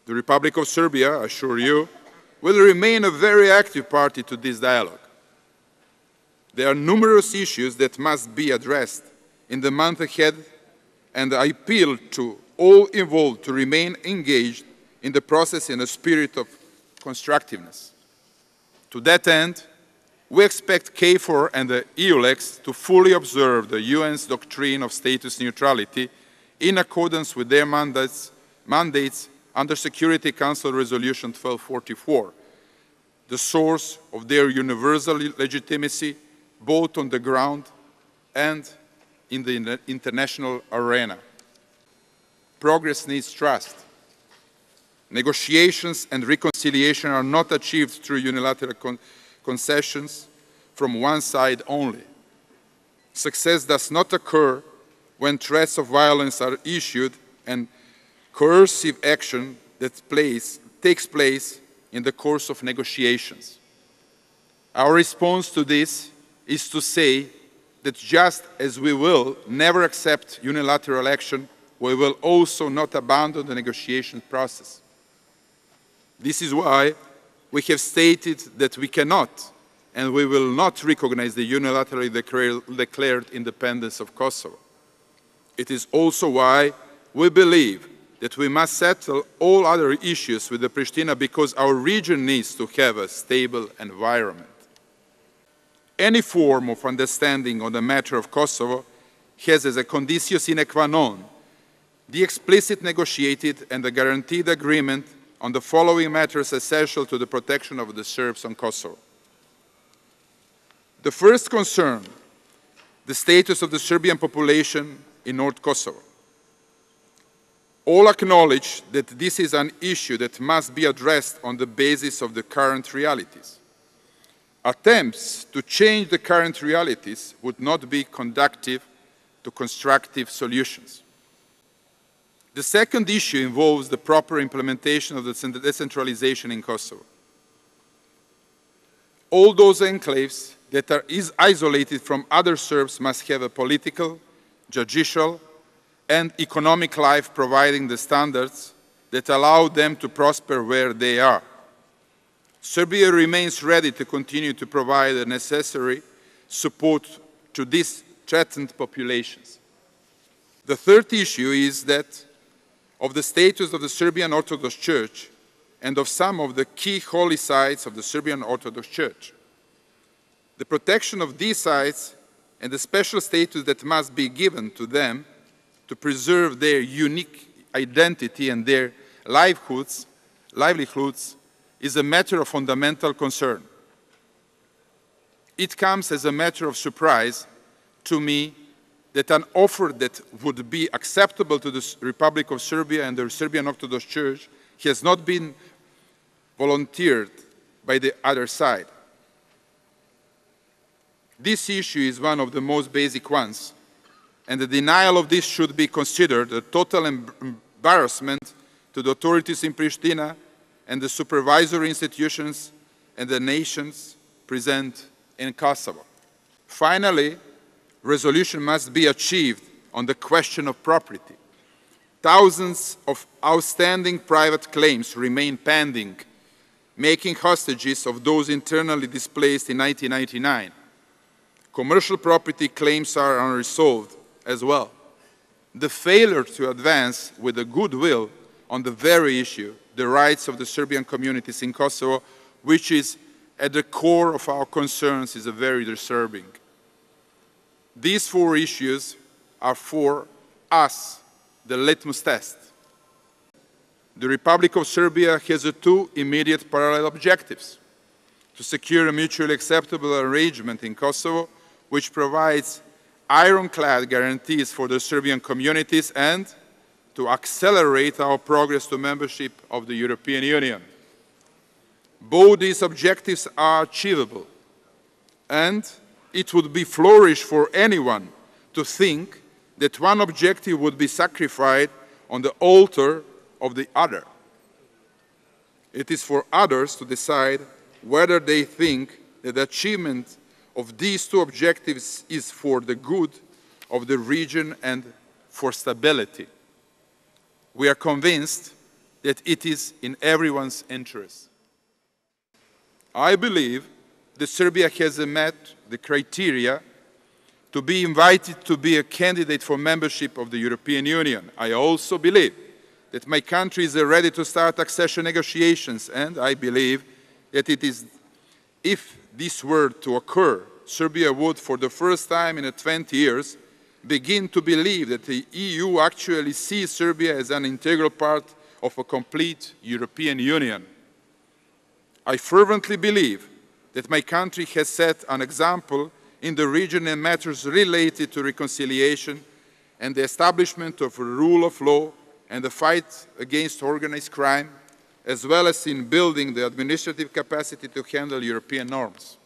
The Republic of Serbia, I assure you, will remain a very active party to this dialogue. There are numerous issues that must be addressed in the month ahead, and I appeal to all involved to remain engaged in the process in a spirit of constructiveness. To that end, we expect KFOR and the EULEX to fully observe the UN's doctrine of status neutrality in accordance with their mandates under Security Council Resolution 1244, the source of their universal legitimacy both on the ground and in the international arena. Progress needs trust. Negotiations and reconciliation are not achieved through unilateral concessions from one side only. Success does not occur when threats of violence are issued and coercive action that takes place in the course of negotiations. Our response to this is to say that just as we will never accept unilateral action, we will also not abandon the negotiation process. This is why we have stated that we cannot and we will not recognize the unilaterally declared independence of Kosovo. It is also why we believe that we must settle all other issues with the Pristina because our region needs to have a stable environment. Any form of understanding on the matter of Kosovo has as a conditio sine qua non the explicit negotiated and the guaranteed agreement on the following matters essential to the protection of the Serbs on Kosovo. The first concern the status of the Serbian population in North Kosovo. All acknowledge that this is an issue that must be addressed on the basis of the current realities. Attempts to change the current realities would not be conducive to constructive solutions. The second issue involves the proper implementation of the decentralization in Kosovo. All those enclaves that are isolated from other Serbs must have a political, judicial, and economic life providing the standards that allow them to prosper where they are. Serbia remains ready to continue to provide the necessary support to these threatened populations. The third issue is that of the status of the Serbian Orthodox Church and of some of the key holy sites of the Serbian Orthodox Church. The protection of these sites and the special status that must be given to them to preserve their unique identity and their livelihoods is a matter of fundamental concern. It comes as a matter of surprise to me that an offer that would be acceptable to the Republic of Serbia and the Serbian Orthodox Church has not been volunteered by the other side. This issue is one of the most basic ones, and the denial of this should be considered a total embarrassment to the authorities in Pristina and the supervisory institutions and the nations present in Kosovo. Finally, resolution must be achieved on the question of property. Thousands of outstanding private claims remain pending, making hostages of those internally displaced in 1999. Commercial property claims are unresolved as well. The failure to advance with a goodwill on the very issue, the rights of the Serbian communities in Kosovo, which is at the core of our concerns, is very disturbing. These four issues are for us the litmus test. The Republic of Serbia has two immediate parallel objectives: to secure a mutually acceptable arrangement in Kosovo, which provides ironclad guarantees for the Serbian communities, and to accelerate our progress to membership of the European Union. Both these objectives are achievable, and it would be foolish for anyone to think that one objective would be sacrificed on the altar of the other. It is for others to decide whether they think that the achievement of these two objectives is for the good of the region and for stability. We are convinced that it is in everyone's interest. I believe that Serbia has met the criteria to be invited to be a candidate for membership of the European Union. I also believe that my country is ready to start accession negotiations, and I believe that if this were to occur, Serbia would, for the first time in 20 years, begin to believe that the EU actually sees Serbia as an integral part of a complete European Union. I fervently believe that my country has set an example in the region in matters related to reconciliation and the establishment of a rule of law and the fight against organized crime, as well as in building the administrative capacity to handle European norms.